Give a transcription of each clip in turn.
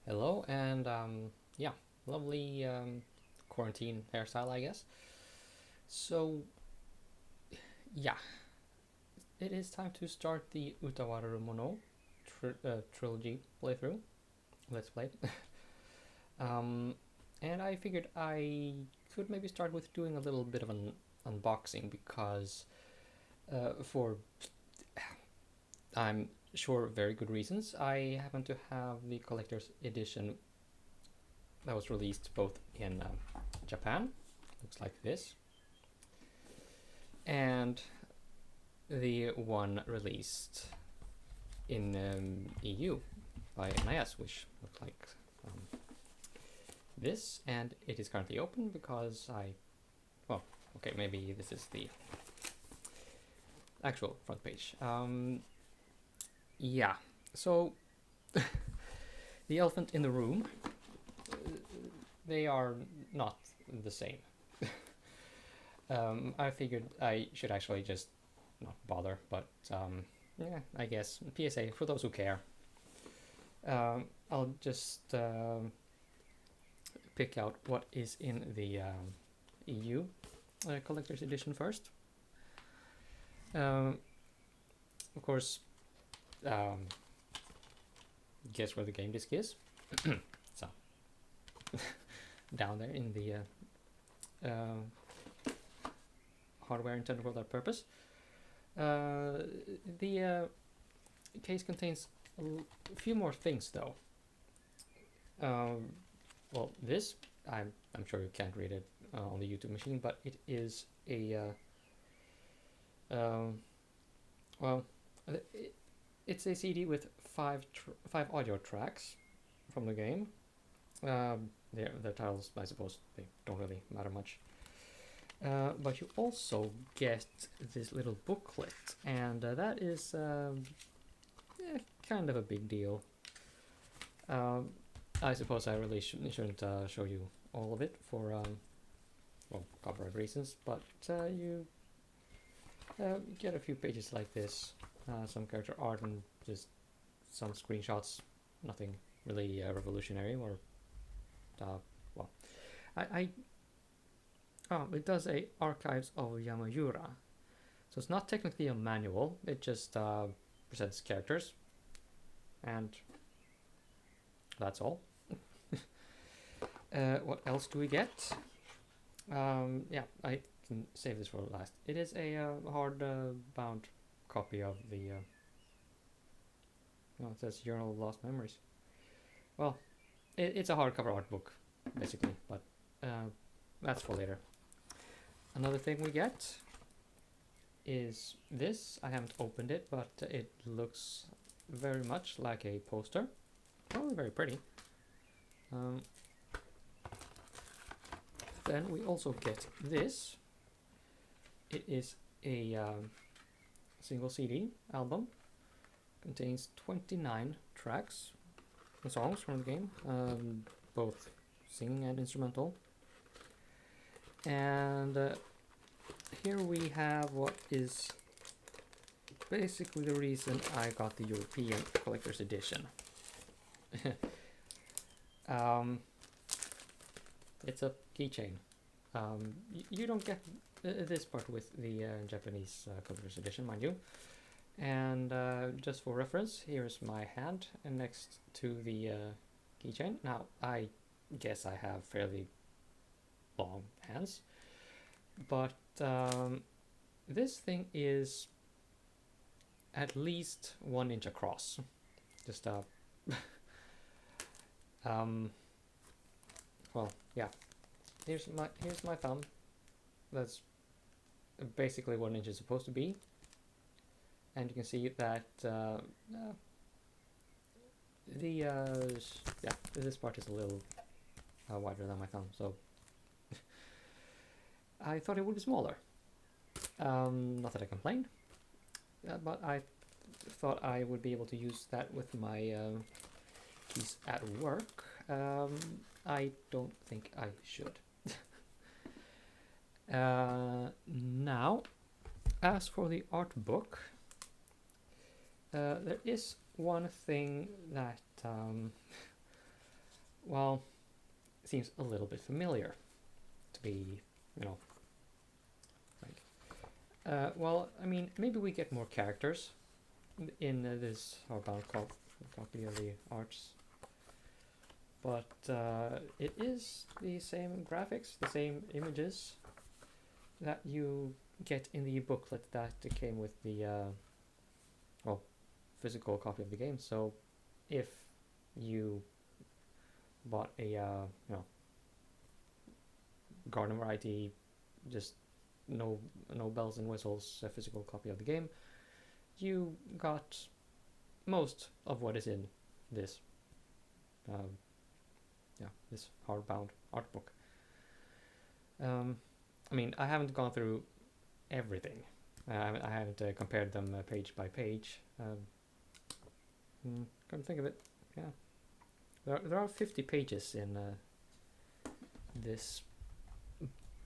Hello, and yeah, lovely quarantine hairstyle, I guess. So, yeah, it is time to start the Utawarerumono trilogy playthrough. Let's play. um, and I figured I could maybe start with doing a little bit of an unboxing because, for I'm sure very good reasons, I happen to have the collector's edition that was released both in Japan, looks like this, and the one released in EU by NIS, which looked like um, this, and it is currently open because well, okay, maybe this is the actual front page. Yeah, so the elephant in the room, they are not the same. I figured I should actually just not bother, but yeah, I guess PSA for those who care. I'll just pick out what is in the EU collector's edition first. Of course, guess where the game disc is. So down there in the hardware intended for that purpose. The case contains a few more things, though. Well, this I'm sure you can't read it on the YouTube machine, but it is a well, it's a CD with five audio tracks from the game. Their titles, I suppose, they don't really matter much. But you also get this little booklet, and that is kind of a big deal. I suppose I really shouldn't show you all of it for well, copyright reasons, but you get a few pages like this, some character art and just some screenshots, nothing really revolutionary or well, it does a archives of Yamayura, so it's not technically a manual, it just presents characters, and that's all. What else do we get? Yeah, I can save this for last. It is a hard bound copy of the no, it says Journal of Lost Memories. Well, it's a hardcover art book, basically, but that's for later. Another thing we get is this. I haven't opened it, but it looks very much like a poster. Oh, very pretty. Then we also get this. It is a single CD album. Contains 29 tracks and songs from the game, both singing and instrumental. And here we have what is basically the reason I got the European Collector's Edition. It's a keychain. You don't get this part with the Japanese Collector's Edition, mind you. And just for reference, here's my hand next to the keychain. Now, I guess I have fairly long hands, but this thing is at least 1 inch across. Just well, yeah. Here's my thumb. That's basically 1 inch is supposed to be. And you can see that yeah, this part is a little wider than my thumb, so I thought it would be smaller. Not that I complain, but I thought I would be able to use that with my keys at work. I don't think I should. Now, as for the art book, there is one thing that well, seems a little bit familiar to be, you know, like, well, I mean, maybe we get more characters in this hardbound copy of the arts, but it is the same graphics, the same images that you get in the booklet that came with the well, physical copy of the game. So if you bought a you know, garden variety, just no bells and whistles, a physical copy of the game, you got most of what is in this this hardbound art book. I mean, I haven't gone through everything. I haven't compared them page by page. Come to think of it, yeah, there are 50 pages in this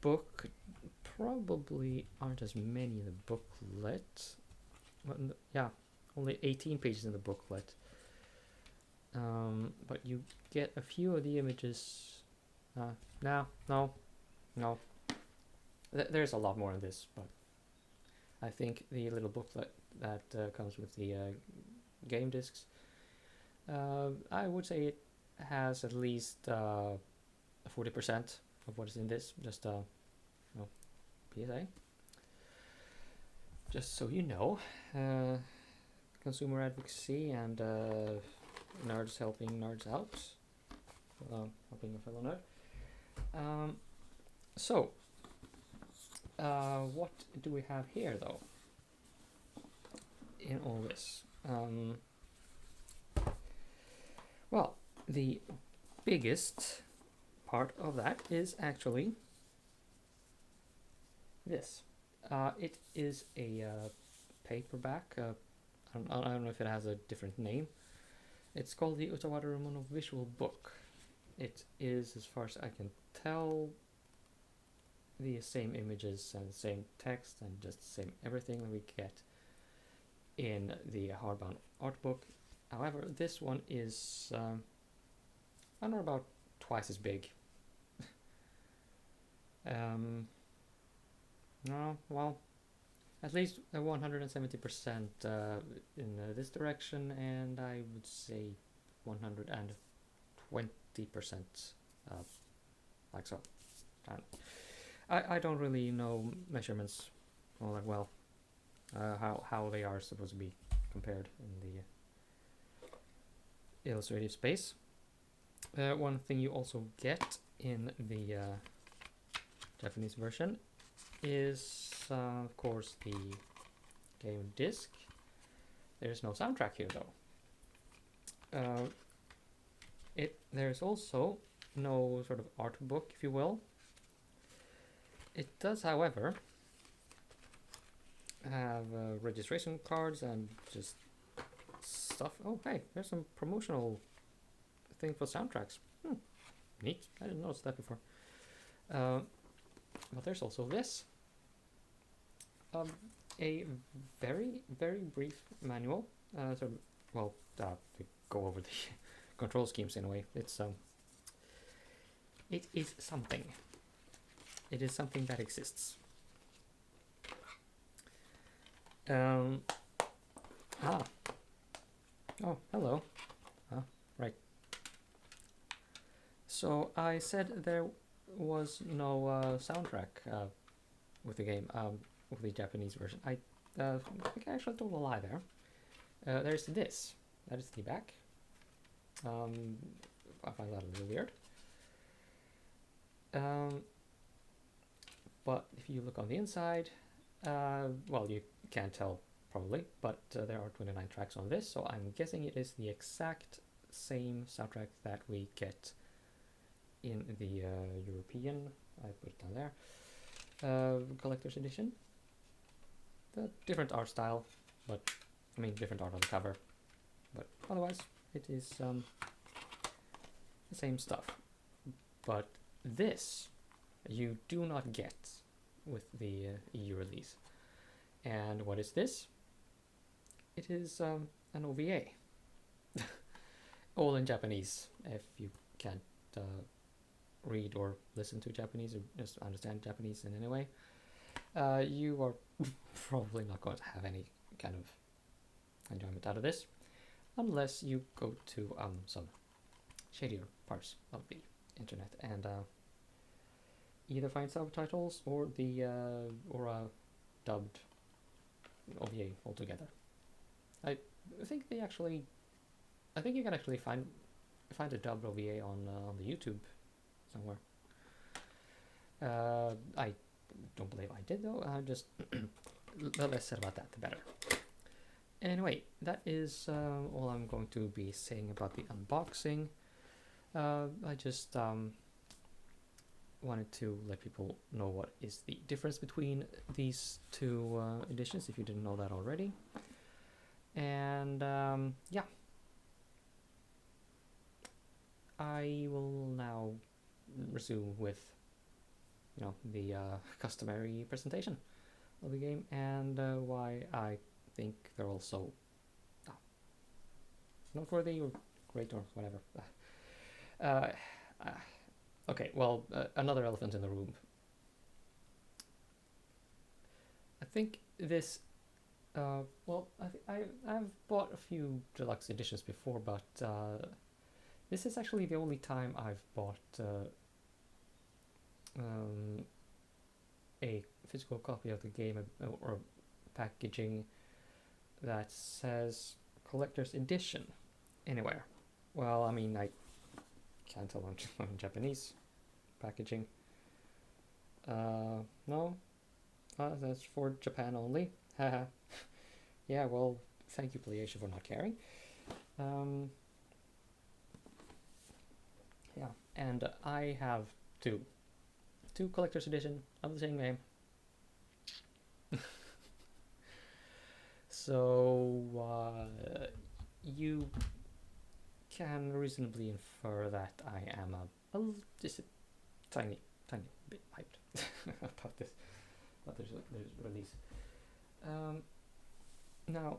book. Probably aren't as many in the booklet. Well, yeah, only 18 pages in the booklet. But you get a few of the images. No. There's a lot more in this, but I think the little booklet that comes with the game discs, I would say it has at least 40% of what is in this. Just PSA. Just so you know, consumer advocacy and nerds helping nerds out, helping a fellow nerd. So, what do we have here, though, in all this? Well, the biggest part of that is actually this. It is a paperback. I don't know if it has a different name. It's called the Utawarerumono visual book. It is, as far as I can tell, the same images and the same text and just the same everything that we get in the hardbound art book. However, this one is, I don't know, about twice as big. No, well, at least 170% in this direction, and I would say 120% like so. I don't really know measurements all that well, how they are supposed to be compared in the illustrative space. One thing you also get in the Japanese version is, of course, the game disc. There's no soundtrack here, though. There's also no sort of art book, if you will. It does, however, have registration cards and just stuff. Oh, hey, there's some promotional thing for soundtracks. Neat. I didn't notice that before. But there's also this. A very, very brief manual. To go over the control schemes in a way. It is something. It is something that exists. Oh, hello. Right. So I said there was no soundtrack with the game, with the Japanese version. I think I actually told a lie there. There's this. That is the back. I find that a little weird. But if you look on the inside, well, you can't tell probably, but there are 29 tracks on this, so I'm guessing it is the exact same soundtrack that we get in the European, I put it down there, collector's edition. The different art style, but I mean different art on the cover, but otherwise it is the same stuff. But this you do not get with the EU release. And what is this? It is an OVA. All in Japanese, if you can't read or listen to Japanese or just understand Japanese in any way, you are probably not going to have any kind of enjoyment out of this, unless you go to some shadier parts of the internet and either find subtitles or a dubbed OVA altogether. I think you can actually find a dubbed OVA on the YouTube somewhere. I don't believe I did though. Just the less said about that, the better. Anyway, that is all I'm going to be saying about the unboxing. I just wanted to let people know what is the difference between these two editions, if you didn't know that already. And yeah, I will now resume with the customary presentation of the game and why I think they're also noteworthy or great or whatever. Okay, well, another elephant in the room. I think this well, I've bought a few deluxe editions before, but this is actually the only time I've bought a physical copy of the game or packaging that says collector's edition anywhere. Well, I mean, I can't tell on Japanese packaging. No, that's for Japan only. Haha. Yeah, well, thank you, PlayStation, for not caring. Yeah, and I have two collector's edition of the same game. So you can reasonably infer that I am just a tiny bit hyped about this release. Now,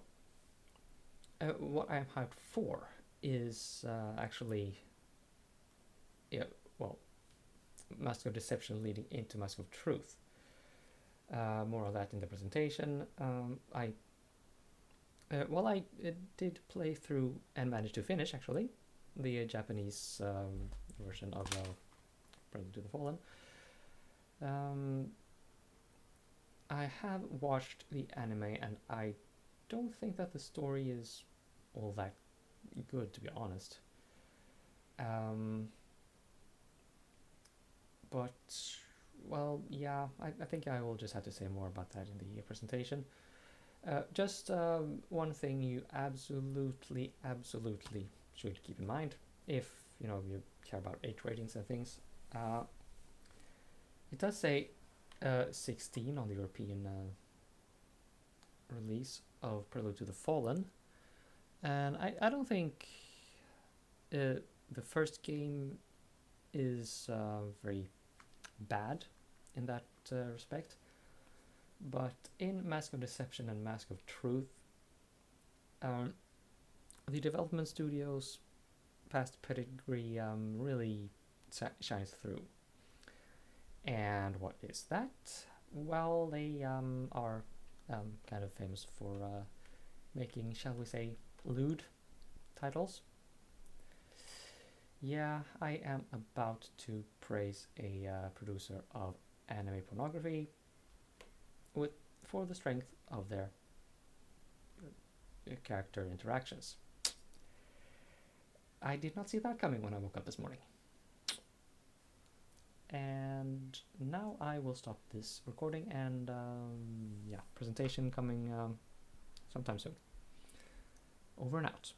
what I'm hyped for is actually, Mask of Deception leading into Mask of Truth. More of that in the presentation. I did play through and managed to finish actually the Japanese version of Prelude to the Fallen. I have watched the anime and I don't think that the story is all that good, to be honest. But, well, yeah, I think I will just have to say more about that in the presentation. Just one thing you absolutely should keep in mind if you care about age ratings and things. It does say 16 on the European release of Prelude to the Fallen, and I don't think the first game is very bad in that respect. But in Mask of Deception and Mask of Truth, the development studio's past pedigree really shines through. And what is that? Well, they are kind of famous for making, shall we say, lewd titles. Yeah, I am about to praise a producer of anime pornography for the strength of their character interactions. I did not see that coming when I woke up this morning. And now I will stop this recording and presentation coming sometime soon. Over and out.